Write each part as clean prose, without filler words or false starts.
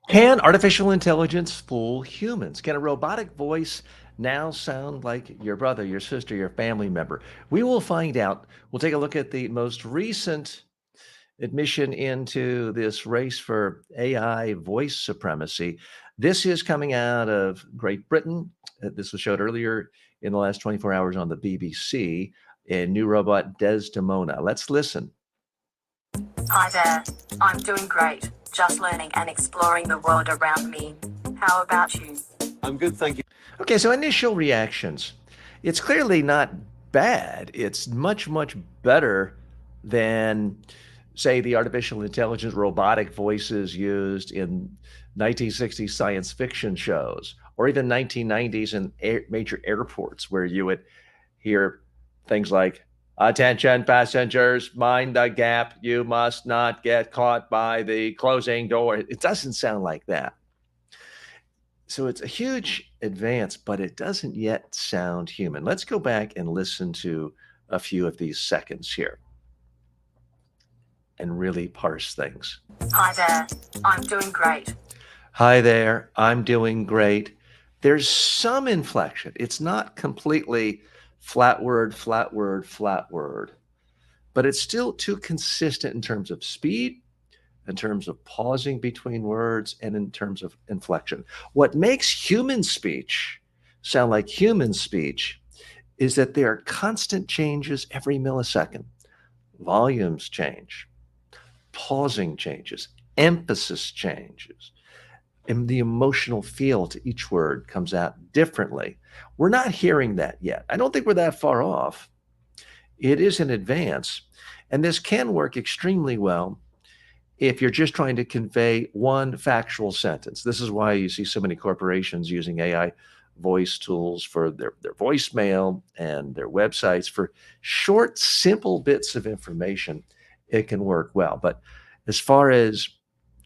Can artificial intelligence fool humans? Can a robotic voice now sound like your brother, your sister, your family member? We will find out. We'll take a look at the most recent admission into this race for AI voice supremacy. This is coming out of Great Britain. This was showed earlier in the last 24 hours on the BBC. A new robot, Desdemona. Let's listen. Hi there. I'm doing great. Just learning and exploring the world around me. How about you? I'm good, thank you. Okay, so initial reactions. It's clearly not bad. It's much, much better than, say, the artificial intelligence robotic voices used in 1960s science fiction shows, or even 1990s in major airports where you would hear things like, "Attention passengers, mind the gap. You must not get caught by the closing door." It doesn't sound like that. So it's a huge advance, but it doesn't yet sound human. Let's go back and listen to a few of these seconds here and really parse things. Hi there. I'm doing great. Hi there, I'm doing great. There's some inflection. It's not completely flat word, flat word, flat word, but it's still too consistent in terms of speed, in terms of pausing between words, and in terms of inflection. What makes human speech sound like human speech is that there are constant changes every millisecond. Volumes change, pausing changes, emphasis changes, and the emotional feel to each word comes out differently. We're not hearing that yet. I don't think we're that far off. It is an advance, and this can work extremely well if you're just trying to convey one factual sentence. This is why you see so many corporations using AI voice tools for their voicemail and their websites for short, simple bits of information. It can work well. But as far as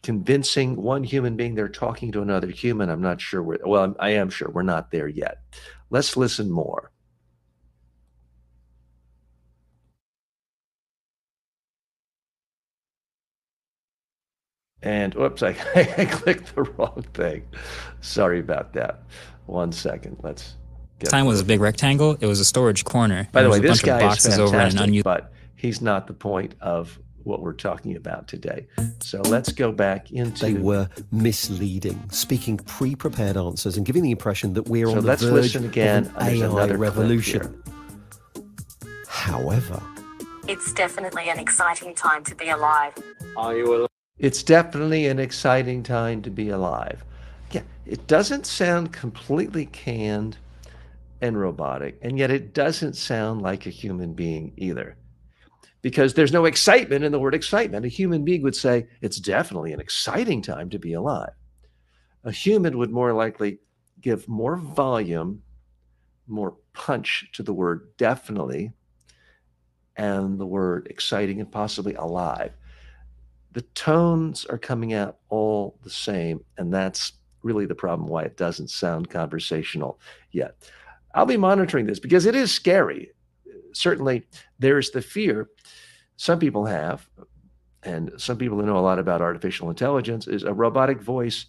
convincing one human being they're talking to another human, I'm not sure I am sure we're not there yet. Let's listen more. And whoops, I clicked the wrong thing. Sorry about that. 1 second. Let's get Time was a big rectangle. It was a storage corner. By the There way, was a this bunch of guy is boxes over in an fantastic, unused. but he's not the point of what we're talking about today. So let's go back into. They were misleading, speaking pre-prepared answers and giving the impression that we're So on the let's verge listen again. of an There's AI another clip revolution. However, It's definitely an exciting time to be alive. are you alive? It's definitely an exciting time to be alive. Yeah, it doesn't sound completely canned and robotic, and yet it doesn't sound like a human being either. Because there's no excitement in the word excitement. A human being would say, it's definitely an exciting time to be alive. A human would more likely give more volume, more punch to the word definitely, and the word exciting and possibly alive. The tones are coming out all the same, and that's really the problem why it doesn't sound conversational yet. I'll be monitoring this because it is scary. Certainly, there's the fear some people have, and some people who know a lot about artificial intelligence, is a robotic voice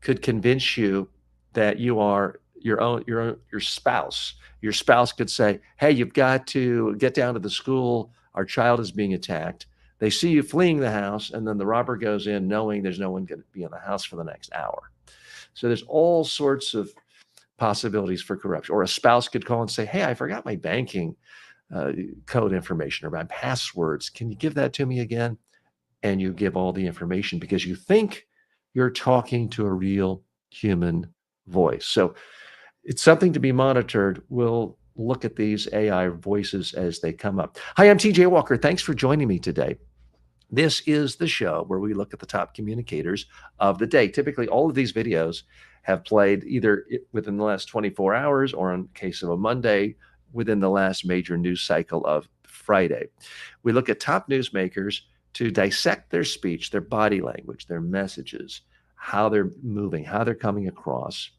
could convince you that you are your spouse. Your spouse could say, "Hey, you've got to get down to the school. Our child is being attacked." They see you fleeing the house, and then the robber goes in knowing there's no one going to be in the house for the next hour. So there's all sorts of possibilities for corruption. Or a spouse could call and say, "Hey, I forgot my banking code information or my passwords. Can you give that to me again?" And you give all the information because you think you're talking to a real human voice. So it's something to be monitored. We'll look at these AI voices as they come up. Hi, I'm TJ Walker. Thanks for joining me today. This is the show where we look at the top communicators of the day. Typically, all of these videos have played either within the last 24 hours or, in case of a Monday, within the last major news cycle of Friday. We look at top newsmakers to dissect their speech, their body language, their messages, how they're moving, how they're coming across,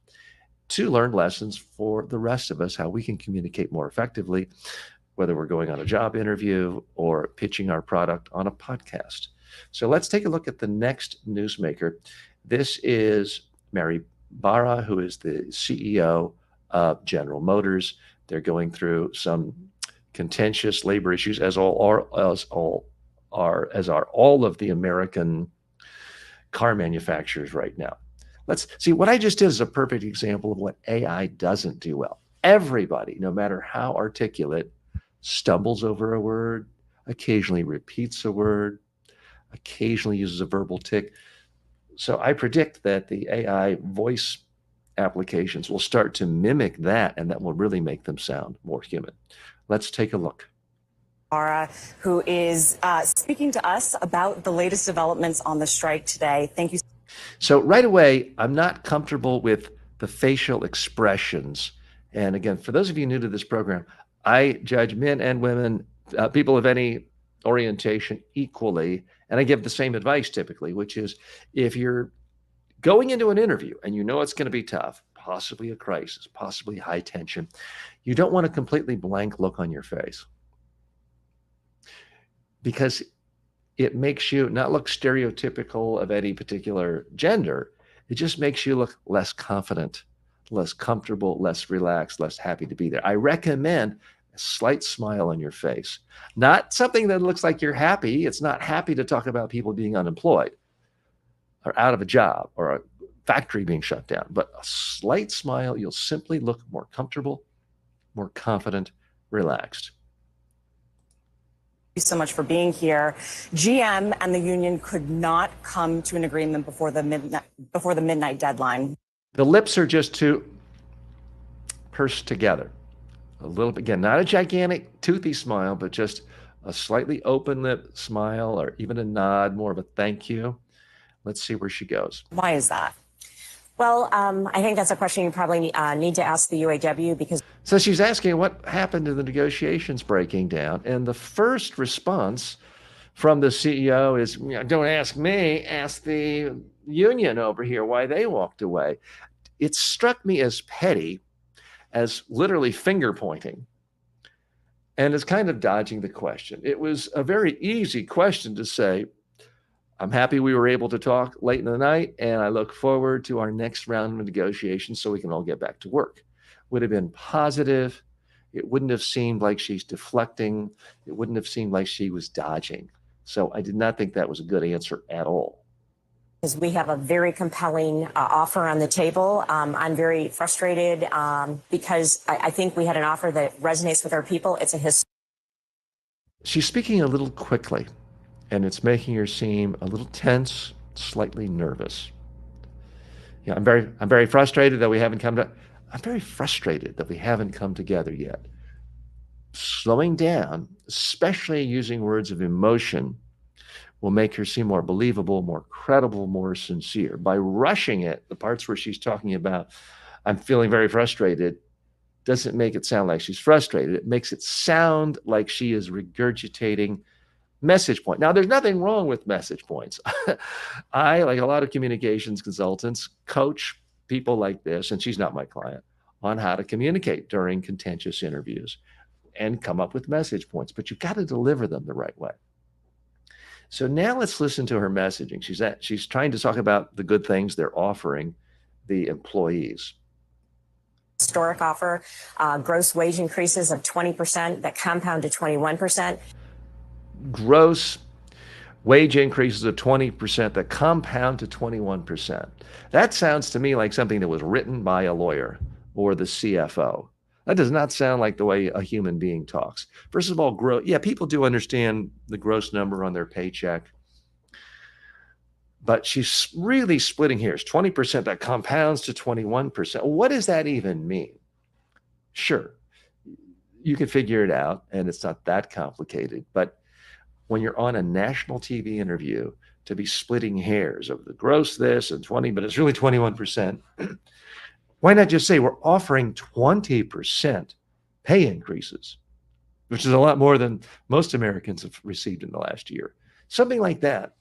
to learn lessons for the rest of us, how we can communicate more effectively, whether we're going on a job interview or pitching our product on a podcast. So let's take a look at the next newsmaker. This is Mary Barra, who is the CEO of General Motors. They're going through some contentious labor issues, as are all of the American car manufacturers right now. Let's see, what I just did is a perfect example of what AI doesn't do well. Everybody, no matter how articulate, stumbles over a word, occasionally repeats a word, occasionally uses a verbal tick. So I predict that the AI voice applications will start to mimic that, and that will really make them sound more human. Let's take a look. Mara, who is speaking to us about the latest developments on the strike today. Thank you. So right away, I'm not comfortable with the facial expressions. And again, for those of you new to this program, I judge men and women, people of any orientation equally. And I give the same advice typically, which is if you're going into an interview and you know it's going to be tough, possibly a crisis, possibly high tension, you don't want a completely blank look on your face, because it makes you not look stereotypical of any particular gender. It just makes you look less confident, less comfortable, less relaxed, less happy to be there. I recommend a slight smile on your face, not something that looks like you're happy. It's not happy to talk about people being unemployed or out of a job or a factory being shut down, but a slight smile. You'll simply look more comfortable, more confident, relaxed. Thank you so much for being here. GM and the union could not come to an agreement before the midnight deadline. The lips are just too pursed together. A little bit, again, not a gigantic toothy smile, but just a slightly open lip smile, or even a nod, more of a thank you. Let's see where she goes. Why is that? Well, I think that's a question you probably need to ask the UAW, because. So she's asking what happened to the negotiations breaking down. And the first response from the CEO is, don't ask me, ask the union over here why they walked away. It struck me as petty, as literally finger pointing, and as kind of dodging the question. It was a very easy question to say, I'm happy we were able to talk late in the night, and I look forward to our next round of negotiations so we can all get back to work. Would have been positive. It wouldn't have seemed like she's deflecting. It wouldn't have seemed like she was dodging. So I did not think that was a good answer at all. Because we have a very compelling offer on the table. I'm very frustrated because I think we had an offer that resonates with our people. It's a history. She's speaking a little quickly, and it's making her seem a little tense, slightly nervous. Yeah, I'm very frustrated that we haven't come to. I'm very frustrated that we haven't come together yet. Slowing down, especially using words of emotion, will make her seem more believable, more credible, more sincere. By rushing it, the parts where she's talking about, I'm feeling very frustrated, doesn't make it sound like she's frustrated. It makes it sound like she is regurgitating message point. Now, there's nothing wrong with message points. I, like a lot of communications consultants, coach people like this, and she's not my client, on how to communicate during contentious interviews and come up with message points, but you've got to deliver them the right way. So now let's listen to her messaging. She's trying to talk about the good things they're offering the employees. Historic offer, gross wage increases of 20% that compound to 21%. Gross wage increases of 20% that compound to 21%. That sounds to me like something that was written by a lawyer or the CFO. That does not sound like the way a human being talks. First of all, people do understand the gross number on their paycheck, but she's really splitting hairs. 20% that compounds to 21%. What does that even mean? Sure, you can figure it out, and it's not that complicated, but when you're on a national TV interview, to be splitting hairs of the gross this and 20, but it's really 21%. Why not just say we're offering 20% pay increases, which is a lot more than most Americans have received in the last year. Something like that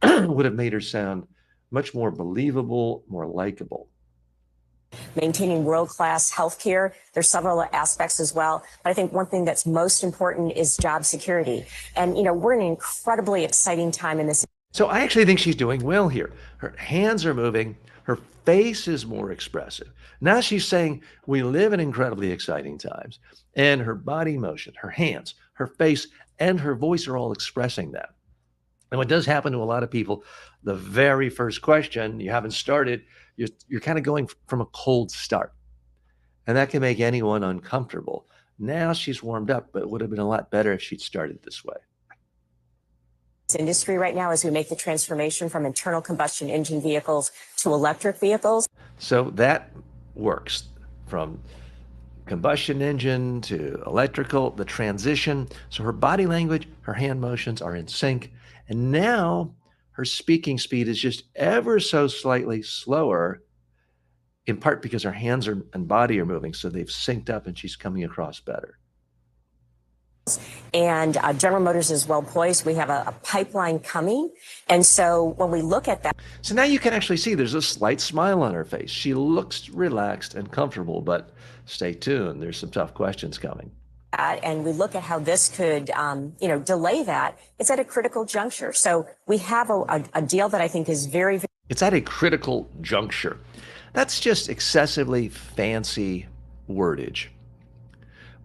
would have made her sound much more believable, more likable. Maintaining world-class healthcare. There's several aspects as well. But I think one thing that's most important is job security. And, we're in an incredibly exciting time in this. So I actually think she's doing well here. Her hands are moving. Her face is more expressive. Now she's saying we live in incredibly exciting times. And her body motion, her hands, her face, and her voice are all expressing that. And what does happen to a lot of people, the very first question, you haven't started, you're kind of going from a cold start. And that can make anyone uncomfortable. Now she's warmed up, but it would have been a lot better if she'd started this way. Industry right now as we make the transformation from internal combustion engine vehicles to electric vehicles. So that works from combustion engine to electrical, the transition. So her body language, her hand motions are in sync. And now her speaking speed is just ever so slightly slower, in part because her hands and body are moving. So they've synced up and she's coming across better. And General Motors is well poised. We have a pipeline coming. And so when we look at that. So now you can actually see there's a slight smile on her face. She looks relaxed and comfortable, but stay tuned. There's some tough questions coming. And we look at how this could, delay that. It's at a critical juncture. So we have a deal that I think is very. It's at a critical juncture. That's just excessively fancy wordage.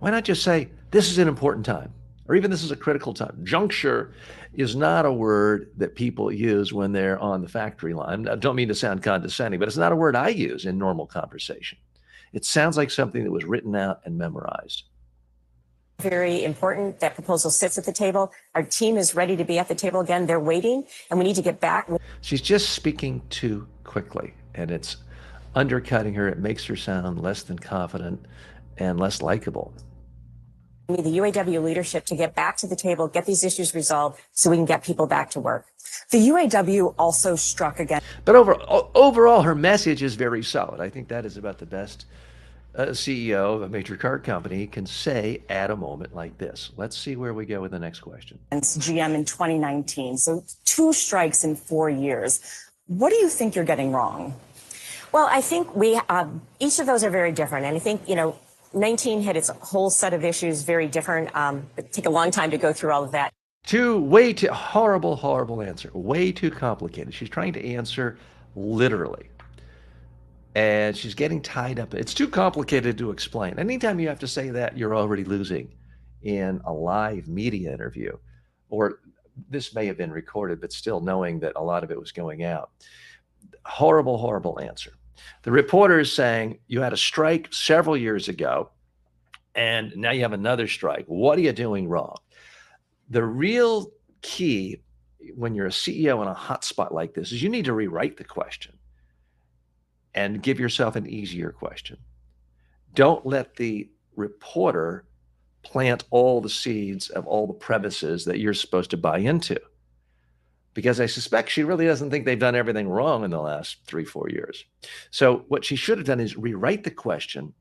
Why not just say, this is an important time, or even this is a critical time? Juncture is not a word that people use when they're on the factory line. I don't mean to sound condescending, but it's not a word I use in normal conversation. It sounds like something that was written out and memorized. Very important. That proposal sits at the table. Our team is ready to be at the table again. They're waiting, and we need to get back. She's just speaking too quickly, and it's undercutting her. It makes her sound less than confident and less likable. We need the UAW leadership to get back to the table, get these issues resolved so we can get people back to work. The UAW also struck again. But overall, her message is very solid. I think that is about the best CEO of a major car company can say at a moment like this. Let's see where we go with the next question. GM in 2019. So 2 strikes in 4 years. What do you think you're getting wrong? Well, I think each of those are very different. And I think, 19 had its whole set of issues, very different. It take a long time to go through all of that. Way too horrible answer. Way too complicated. She's trying to answer literally. And she's getting tied up. It's too complicated to explain. Anytime you have to say that, you're already losing in a live media interview. Or this may have been recorded, but still knowing that a lot of it was going out. Horrible answer. The reporter is saying you had a strike several years ago, and now you have another strike. What are you doing wrong? The real key when you're a CEO in a hot spot like this is you need to rewrite the question and give yourself an easier question. Don't let the reporter plant all the seeds of all the premises that you're supposed to buy into. Because I suspect she really doesn't think they've done everything wrong in the last 3-4 years. So what she should have done is rewrite the question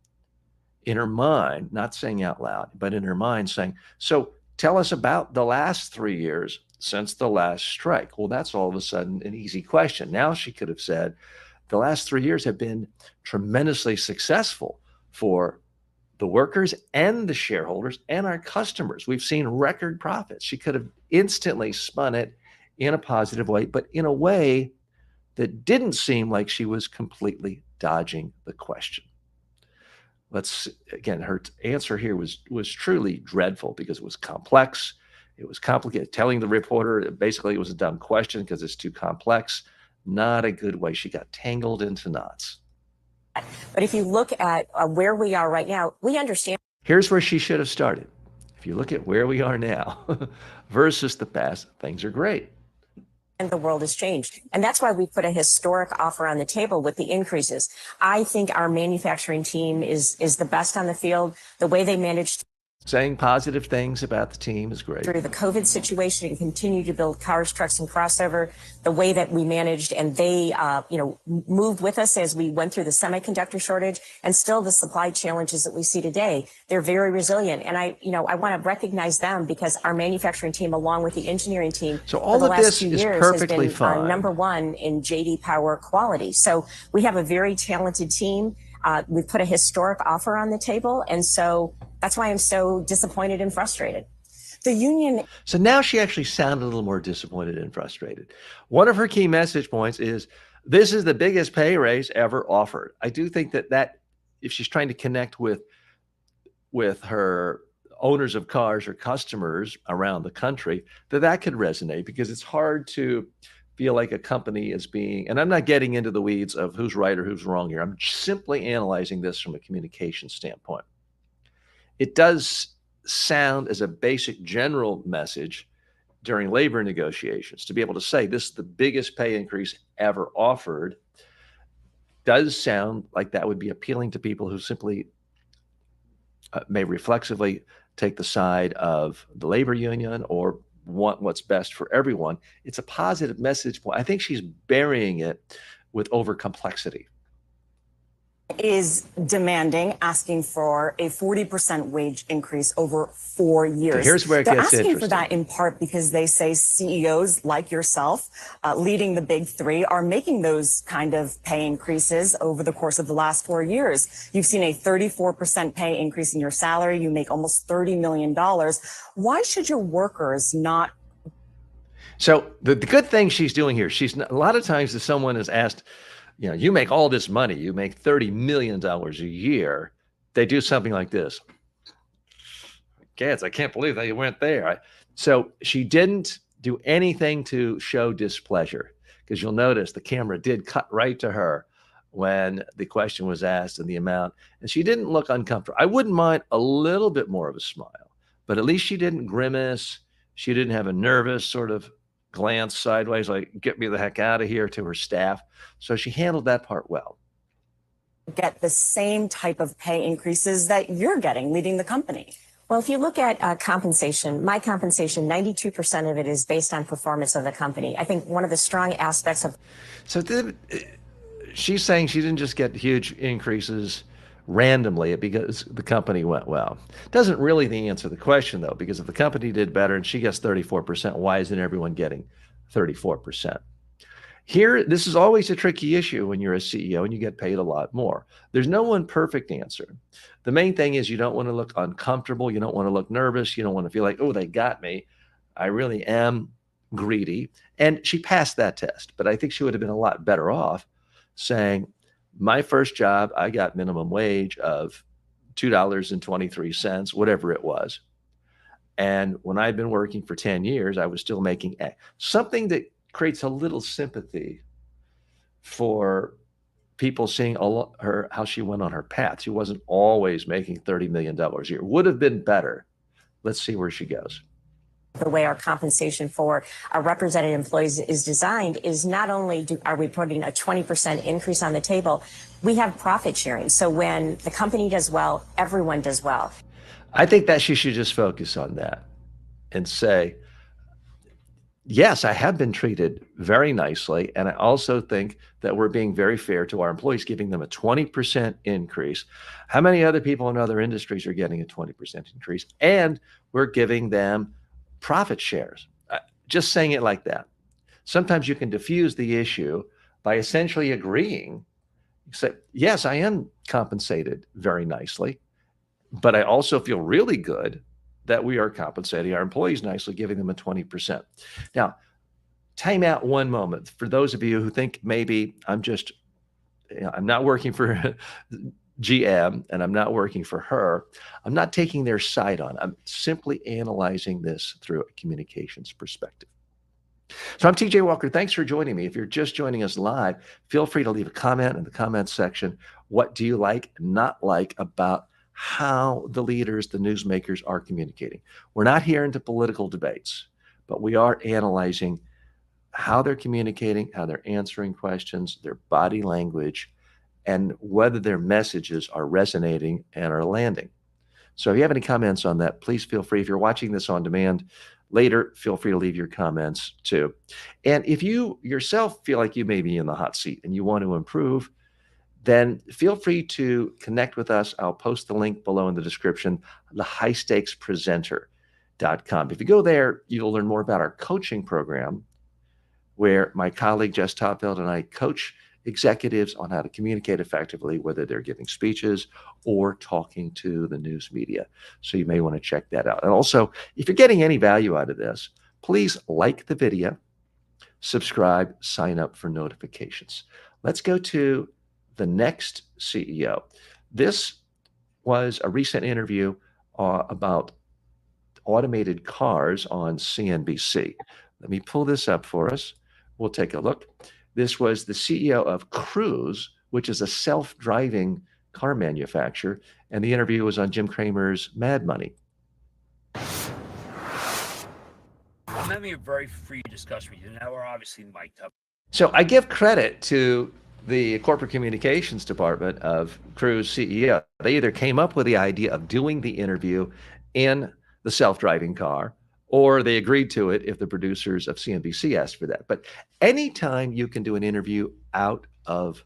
in her mind, not saying out loud, but in her mind saying, so tell us about the last 3 years since the last strike. Well, that's all of a sudden an easy question. Now she could have said, the last 3 years have been tremendously successful for the workers and the shareholders and our customers. We've seen record profits. She could have instantly spun it in a positive way, but in a way that didn't seem like she was completely dodging the question. Again, her answer here was truly dreadful because it was complex. It was complicated. Telling the reporter basically it was a dumb question because it's too complex. Not a good way. She got tangled into knots. But if you look at where we are right now, we understand. Here's where she should have started. If you look at where we are now versus the past, things are great. And the world has changed. And that's why we put a historic offer on the table with the increases. I think our manufacturing team is the best on the field. The way they managed. Saying positive things about the team is great. Through the COVID situation and continue to build cars, trucks, and crossover, the way that we managed and they, moved with us as we went through the semiconductor shortage and still the supply challenges that we see today, they're very resilient. And I want to recognize them because our manufacturing team, along with the engineering team, so all of this is perfectly fine. Number one in JD Power quality. So we have a very talented team. We've put a historic offer on the table. And so that's why I'm so disappointed and frustrated. The union. So now she actually sounded a little more disappointed and frustrated. One of her key message points is, this is the biggest pay raise ever offered. I do think that if she's trying to connect with her owners of cars or customers around the country, that could resonate, because it's hard to feel like a company is being, and I'm not getting into the weeds of who's right or who's wrong here. I'm simply analyzing this from a communication standpoint. It does sound as a basic general message during labor negotiations to be able to say this is the biggest pay increase ever offered, does sound like that would be appealing to people who simply may reflexively take the side of the labor union or want what's best for everyone. It's a positive message point. I think she's burying it with over complexity. Is demanding, asking for a 40% wage increase over 4 years. So here's where it They're gets asking interesting. for that in part because they say CEOs like yourself, leading the big three, are making those kind of pay increases over the course of the last 4 years. You've seen a 34% pay increase in your salary. You make almost $30 million. Why should your workers not? So the good thing she's doing here, a lot of times if someone is asked, you make all this money, you make $30 million a year, they do something like this. Kids, I can't believe that you went there. So she didn't do anything to show displeasure, because you'll notice the camera did cut right to her when the question was asked and the amount, and she didn't look uncomfortable. I wouldn't mind a little bit more of a smile, but at least she didn't grimace. She didn't have a nervous sort of glance sideways, like, get me the heck out of here, to her staff. So she handled that part well. Get the same type of pay increases that you're getting leading the company. Well, if you look at compensation, my compensation, 92% of it is based on performance of the company. I think one of the strong aspects of. So she's saying she didn't just get huge increases randomly because the company went well. Doesn't really answer the question, though, because if the company did better and she gets 34%, why isn't everyone getting 34%? Here, this is always a tricky issue when you're a CEO and you get paid a lot more. There's no one perfect answer. The main thing is you don't want to look uncomfortable. You don't want to look nervous. You don't want to feel like, oh, they got me. I really am greedy. And she passed that test, but I think she would have been a lot better off saying, my first job, I got minimum wage of $2.23, whatever it was. And when I'd been working for 10 years, I was still making something that creates a little sympathy for people seeing how she went on her path. She wasn't always making $30 million a year. Would have been better. Let's see where she goes. The way our compensation for our represented employees is designed is not only are we putting a 20% increase on the table, we have profit sharing. So when the company does well, everyone does well. I think that she should just focus on that and say, yes, I have been treated very nicely. And I also think that we're being very fair to our employees, giving them a 20% increase. How many other people in other industries are getting a 20% increase? And we're giving them profit shares. Just saying it like that. Sometimes you can diffuse the issue by essentially agreeing. You say, yes, I am compensated very nicely, but I also feel really good that we are compensating our employees nicely, giving them a 20%. Now, time out one moment. For those of you who think maybe I'm not working for GM and I'm not working for her, I'm not taking their side on. I'm simply analyzing this through a communications perspective. So I'm TJ Walker. Thanks for joining me. If you're just joining us live, feel free to leave a comment in the comments section. What do you like, not like about how the leaders, the newsmakers are communicating? We're not here into political debates, but we are analyzing how they're communicating, how they're answering questions, their body language, and whether their messages are resonating and are landing. So if you have any comments on that, please feel free. If you're watching this on demand later, feel free to leave your comments too. And if you yourself feel like you may be in the hot seat and you want to improve, then feel free to connect with us. I'll post the link below in the description, thehighstakespresenter.com. If you go there, you'll learn more about our coaching program, where my colleague Jess Topfeld and I coach executives on how to communicate effectively, whether they're giving speeches or talking to the news media. So you may want to check that out. And also, if you're getting any value out of this, please like the video, subscribe, sign up for notifications. Let's go to the next CEO. This was a recent interview about automated cars on CNBC. Let me pull this up for us. We'll take a look. This was the CEO of Cruise, which is a self-driving car manufacturer, and the interview was on Jim Cramer's Mad Money. I'm having a very free discussion with you. Now we're obviously mic'd up. So I give credit to the corporate communications department of Cruise CEO. They either came up with the idea of doing the interview in the self-driving car, or they agreed to it if the producers of CNBC asked for that. But anytime you can do an interview out of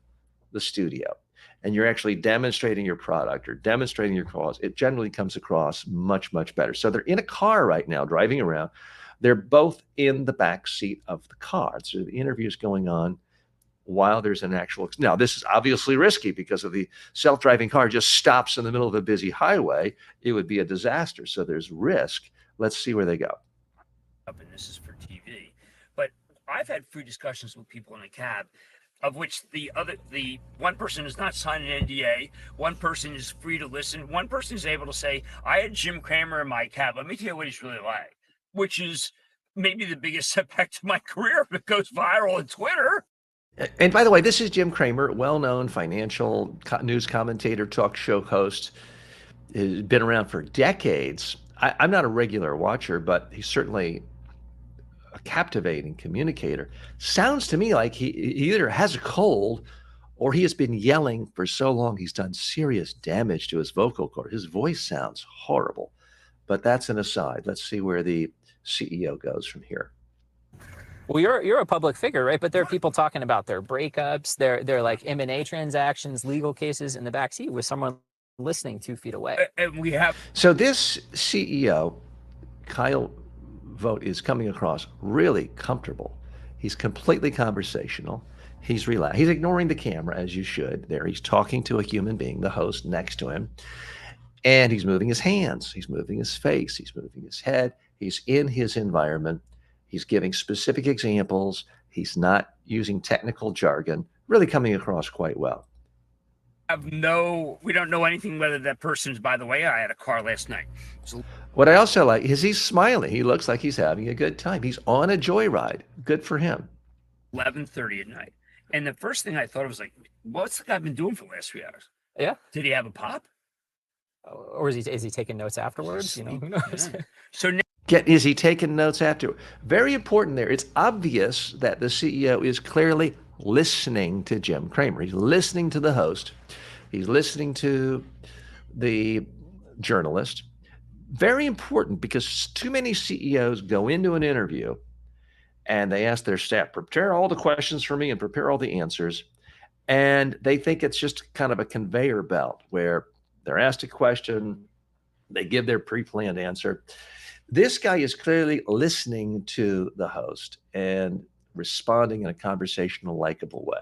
the studio and you're actually demonstrating your product or demonstrating your cause, it generally comes across much, much better. So they're in a car right now driving around. They're both in the back seat of the car. So the interview is going on while there's an actual. Now, this is obviously risky because if the self-driving car just stops in the middle of a busy highway, it would be a disaster. So there's risk. Let's see where they go. And this is for TV. But I've had free discussions with people in a cab, of which the one person is not signing an NDA, one person is free to listen, one person is able to say, I had Jim Cramer in my cab. Let me tell you what he's really like, which is maybe the biggest setback to my career if it goes viral on Twitter. And by the way, this is Jim Cramer, well-known financial news commentator, talk show host. He's been around for decades. I'm not a regular watcher, but he's certainly a captivating communicator. Sounds to me like he either has a cold or he has been yelling for so long he's done serious damage to his vocal cord. His voice sounds horrible, but that's an aside. Let's see where the CEO goes from here. Well, you're a public figure, right? But there are people talking about their breakups, their like M&A transactions, legal cases in the backseat with someone listening 2 feet away. And we have. So this CEO, Kyle Vogt, is coming across really comfortable. He's completely conversational. He's relaxed. He's ignoring the camera, as you should. There, he's talking to a human being, the host next to him, and he's moving his hands. He's moving his face. He's moving his head. He's in his environment. He's giving specific examples. He's not using technical jargon, really coming across quite well. We don't know anything whether that person is, by the way, I had a car last night. So what I also like is he's smiling. He looks like he's having a good time. He's on a joyride. Good for him. 11:30 at night. And the first thing I thought was like, what's the guy been doing for the last 3 hours? Yeah. Did he have a pop? Or is he taking notes afterwards? You know, who knows? Yeah. So now, Is he taking notes after? Very important there. It's obvious that the CEO is clearly listening to Jim Cramer. He's listening to the host. He's listening to the journalist. Very important, because too many CEOs go into an interview and they ask their staff, prepare all the questions for me and prepare all the answers. And they think it's just kind of a conveyor belt where they're asked a question, they give their pre-planned answer. This guy is clearly listening to the host and responding in a conversational, likable way.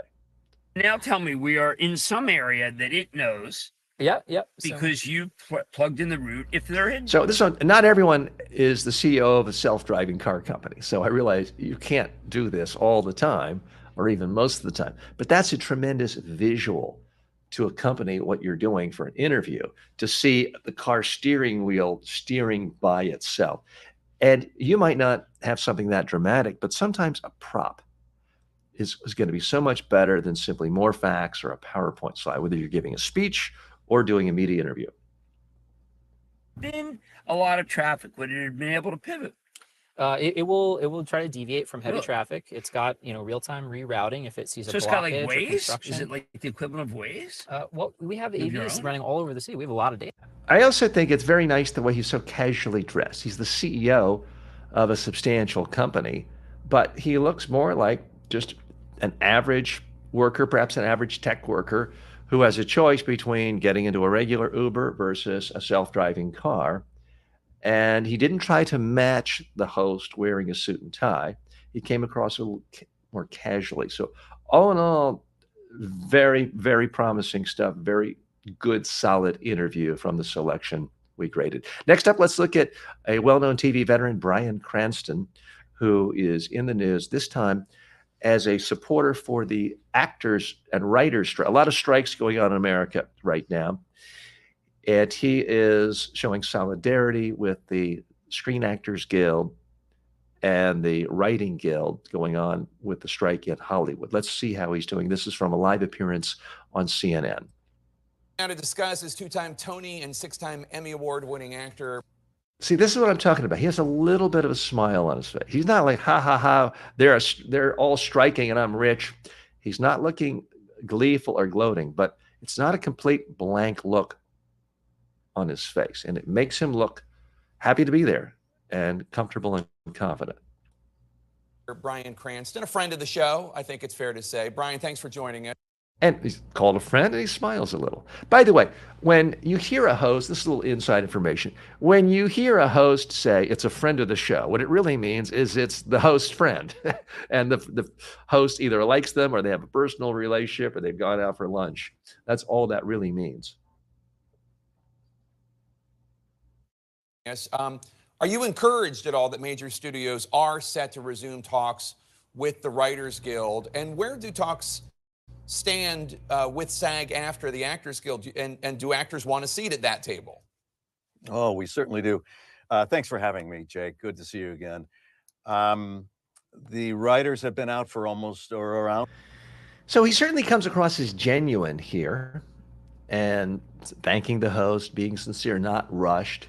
now tell me, we are in some area that it knows. Yeah. Because you plugged in the route. If they're in. So this one, not everyone is the CEO of a self-driving car company. So I realize you can't do this all the time, or even most of the time. But that's a tremendous visual to accompany what you're doing for an interview, to see the car steering wheel steering by itself. And you might not have something that dramatic, but sometimes a prop is going to be so much better than simply more facts or a PowerPoint slide, whether you're giving a speech or doing a media interview. Been a lot of traffic. Would it have been able to pivot? It will try to deviate from heavy traffic. It's got real-time rerouting if it sees a blockage. So it's got like Waze? Construction. Is it like the equivalent of Waze? Well, we have AVs running all over the city. We have a lot of data. I also think it's very nice the way he's so casually dressed. He's the CEO of a substantial company, but he looks more like just an average worker, perhaps an average tech worker, who has a choice between getting into a regular Uber versus a self-driving car. And he didn't try to match the host wearing a suit and tie. He came across a little more casually. So all in all, Very, very promising stuff. Very good, solid interview from the selection we graded. Next up, let's look at a well-known TV veteran, Bryan Cranston, who is in the news this time as a supporter for the actors and writers strike. A lot of strikes going on in America right now. And he is showing solidarity with the Screen Actors Guild and the Writing Guild going on with the strike in Hollywood. Let's see how he's doing. This is from a live appearance on CNN. Now to discuss is two-time Tony and six-time Emmy Award-winning actor. See, this is what I'm talking about. He has a little bit of a smile on his face. He's not like, ha, ha, ha, they're all striking and I'm rich. He's not looking gleeful or gloating, but it's not a complete blank look on his face. And it makes him look happy to be there and comfortable and confident. Bryan Cranston, a friend of the show, I think it's fair to say. Bryan, thanks for joining us. And he's called a friend and he smiles a little. By the way, when you hear a host, this is a little inside information. When you hear a host say it's a friend of the show, what it really means is it's the host's friend. And the host either likes them or they have a personal relationship or they've gone out for lunch. That's all that really means. Yes. Are you encouraged at all that major studios are set to resume talks with the Writers Guild? And where do talks stand with SAG after the Actors Guild? And do actors want a seat at that table? Oh, we certainly do. Thanks for having me, Jake. Good to see you again. The writers have been out for almost or around. So he certainly comes across as genuine here and thanking the host, being sincere, not rushed.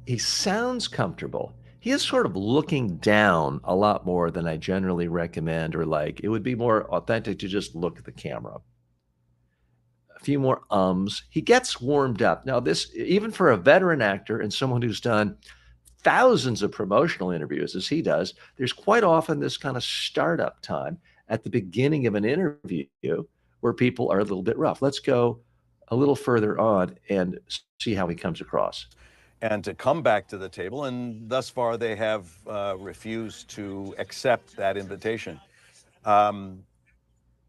He sounds comfortable. He is sort of looking down a lot more than I generally recommend or like. It would be more authentic to just look at the camera. A few more ums. He gets warmed up. Now, this, even for a veteran actor and someone who's done thousands of promotional interviews as he does, there's quite often this kind of startup time at the beginning of an interview where people are a little bit rough. Let's go a little further on and see how he comes across. And to come back to the table, and thus far they have refused to accept that invitation.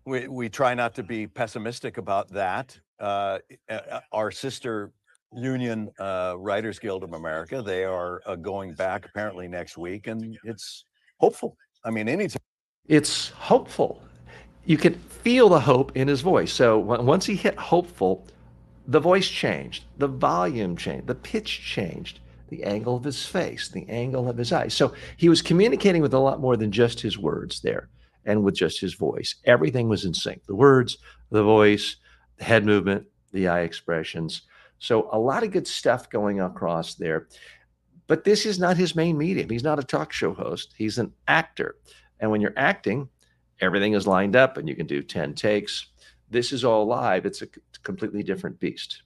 We try not to be pessimistic about that. Our sister union, Writers Guild of America, they are going back apparently next week, and it's hopeful. I mean, anytime. It's hopeful. You could feel the hope in his voice. So once he hit hopeful, the voice changed, the volume changed, the pitch changed, the angle of his face, the angle of his eyes. So he was communicating with a lot more than just his words there and with just his voice. Everything was in sync. The words, the voice, the head movement, the eye expressions. So a lot of good stuff going across there. But this is not his main medium. He's not a talk show host. He's an actor. And when you're acting, everything is lined up and you can do 10 takes. This is all live. It's a completely different beast.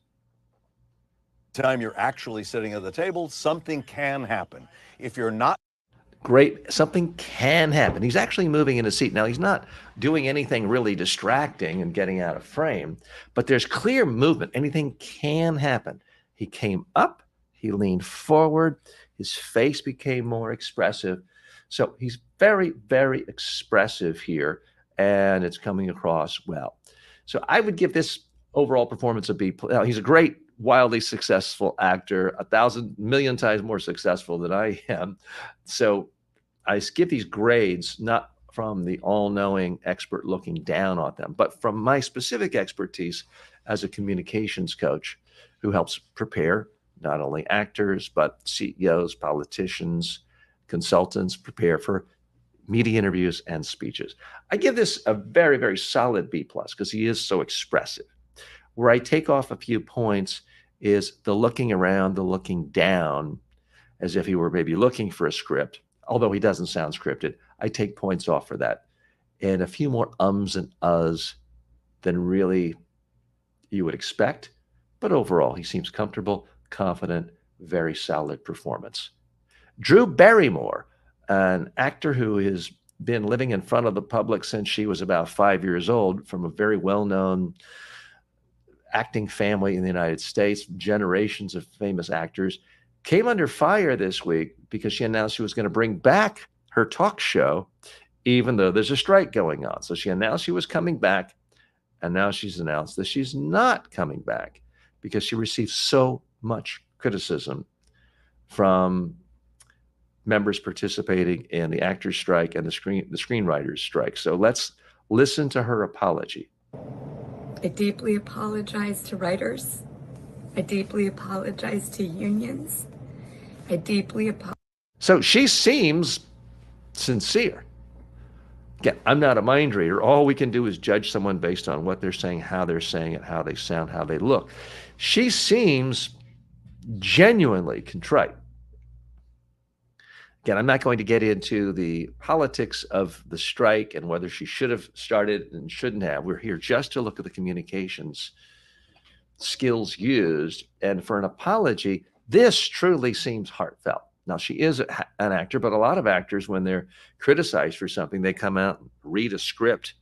Time you're actually sitting at the table, something can happen. If you're not great, something can happen. He's actually moving in his seat. Now, he's not doing anything really distracting and getting out of frame, but there's clear movement. Anything can happen. He came up, he leaned forward, his face became more expressive. So he's very, very expressive here, and it's coming across well. So I would give this overall performance a B. He's a great, wildly successful actor, 1,000,000,000 times more successful than I am. So I give these grades not from the all-knowing expert looking down on them, but from my specific expertise as a communications coach who helps prepare not only actors, but CEOs, politicians, consultants prepare for media interviews and speeches. I give this a very, very solid B+ because he is so expressive. Where I take off a few points is the looking around, the looking down, as if he were maybe looking for a script, although he doesn't sound scripted. I take points off for that. And a few more ums and uhs than really you would expect. But overall, he seems comfortable, confident, very solid performance. Drew Barrymore, an actor who has been living in front of the public since she was about 5 years old, from a very well-known acting family in the United States, generations of famous actors, came under fire this week because she announced she was going to bring back her talk show, even though there's a strike going on. So she announced she was coming back, And now she's announced that she's not coming back because she received so much criticism from members participating in the actors strike and the screenwriters strike. So let's listen to her apology. I deeply apologize to writers. I deeply apologize to unions. I deeply apologize. So she seems sincere. Again, I'm not a mind reader. All we can do is judge someone based on what they're saying, how they're saying it, how they sound, how they look. She seems genuinely contrite. Again, I'm not going to get into the politics of the strike and whether she should have started and shouldn't have. We're here just to look at the communications skills used. And for an apology, this truly seems heartfelt. Now, she is an actor, but a lot of actors, when they're criticized for something, they come out and read a script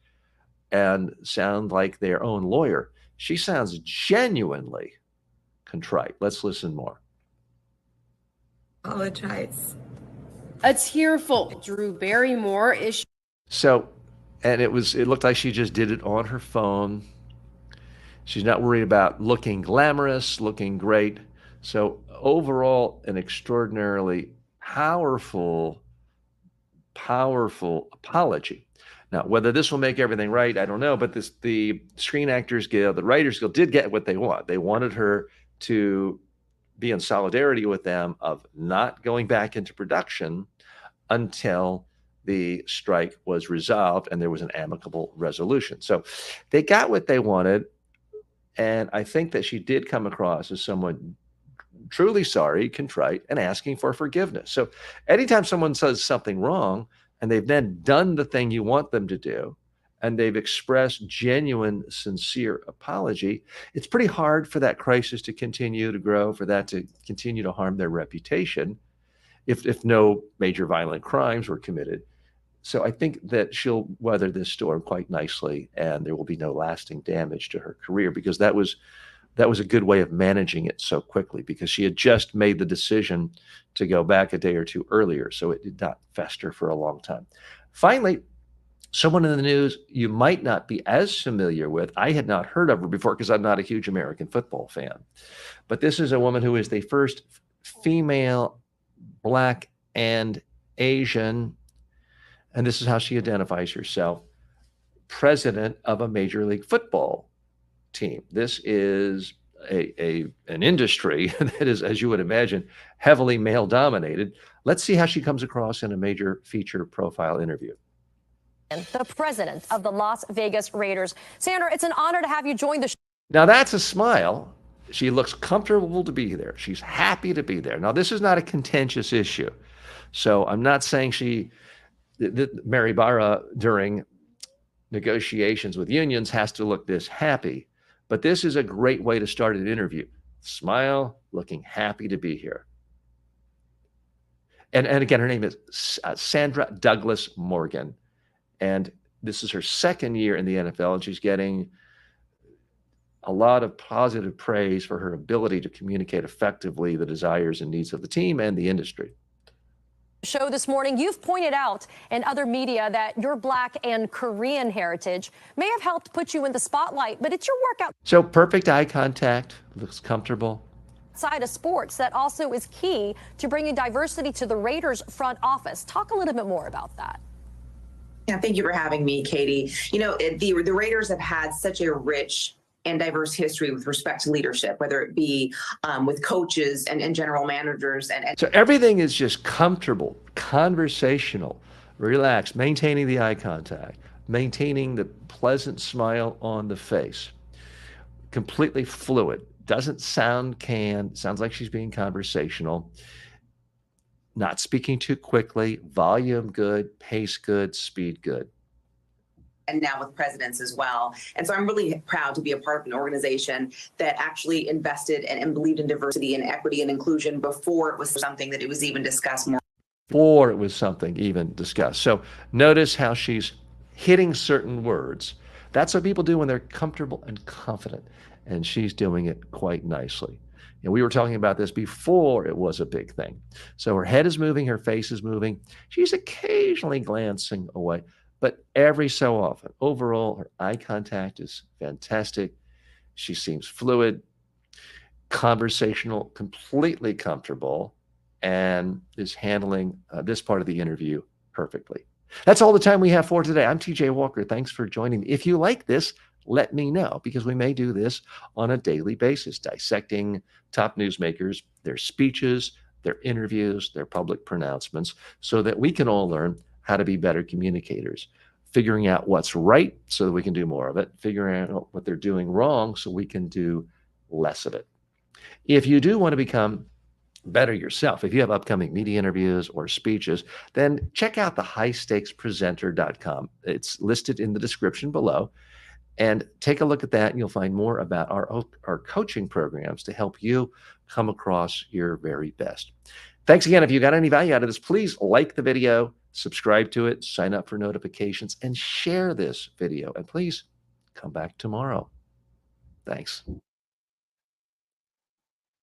and sound like their own lawyer. She sounds genuinely contrite. Let's listen more. Apologize. A tearful Drew Barrymore is. So, and it looked like she just did it on her phone. She's not worried about looking glamorous, looking great. So overall, an extraordinarily powerful apology. Now, whether this will make everything right, I don't know, but the Screen Actors Guild, the Writers Guild did get what they want. They wanted her to be in solidarity with them of not going back into production until the strike was resolved and there was an amicable resolution. So they got what they wanted. And I think that she did come across as someone truly sorry, contrite, and asking for forgiveness. So anytime someone says something wrong and they've then done the thing you want them to do, and they've expressed genuine, sincere apology, it's pretty hard for that crisis to continue to grow, for that to continue to harm their reputation if no major violent crimes were committed. So I think that she'll weather this storm quite nicely, and there will be no lasting damage to her career, because that was a good way of managing it so quickly, because she had just made the decision to go back a day or two earlier, so it did not fester for a long time. Finally, someone in the news you might not be as familiar with. I had not heard of her before because I'm not a huge American football fan. But this is a woman who is the first female, Black, and Asian, and this is how she identifies herself, president of a Major League Football team. This is an industry that is, as you would imagine, heavily male dominated. Let's see how she comes across in a major feature profile interview. The president of the Las Vegas Raiders. Sandra, it's an honor to have you join the show. Now that's a smile. She looks comfortable to be there. She's happy to be there. Now, this is not a contentious issue. So I'm not saying Mary Barra during negotiations with unions has to look this happy, but this is a great way to start an interview. Smile, looking happy to be here. And again, her name is Sandra Douglass Morgan. And this is her second year in the NFL, and she's getting a lot of positive praise for her ability to communicate effectively the desires and needs of the team and the industry. Show this morning, you've pointed out in other media that your Black and Korean heritage may have helped put you in the spotlight, but it's your work So perfect eye contact, looks comfortable. outside of sports that also is key to bringing diversity to the Raiders front office. Talk a little bit more about that. Yeah, thank you for having me, Katie. You know, the Raiders have had such a rich and diverse history with respect to leadership, whether it be with coaches and general managers. So everything is just comfortable, conversational, relaxed, maintaining the eye contact, maintaining the pleasant smile on the face, completely fluid, doesn't sound canned, sounds like she's being conversational, not speaking too quickly, volume good, pace good, speed good. And now with presidents as well. And so I'm really proud to be a part of an organization that actually invested and believed in diversity and equity and inclusion before it was something that it was even discussed more. Before it was something even discussed. So notice how she's hitting certain words. That's what people do when they're comfortable and confident. And she's doing it quite nicely. And we were talking about this before it was a big thing. So her head is moving, her face is moving. She's occasionally glancing away, but every so often, overall, her eye contact is fantastic. She seems fluid, conversational, completely comfortable, and is handling this part of the interview perfectly. That's all the time we have for today. I'm TJ Walker. Thanks for joining me. If you like this, let me know, because we may do this on a daily basis, dissecting top newsmakers, their speeches, their interviews, their public pronouncements, so that we can all learn how to be better communicators, figuring out what's right so that we can do more of it, figuring out what they're doing wrong so we can do less of it. If you do want to become better yourself, if you have upcoming media interviews or speeches, then check out the highstakespresenter.com. It's listed in the description below. And take a look at that, and you'll find more about our coaching programs to help you come across your very best. Thanks again. If you got any value out of this, please like the video, subscribe to it, sign up for notifications, and share this video. And please come back tomorrow. Thanks.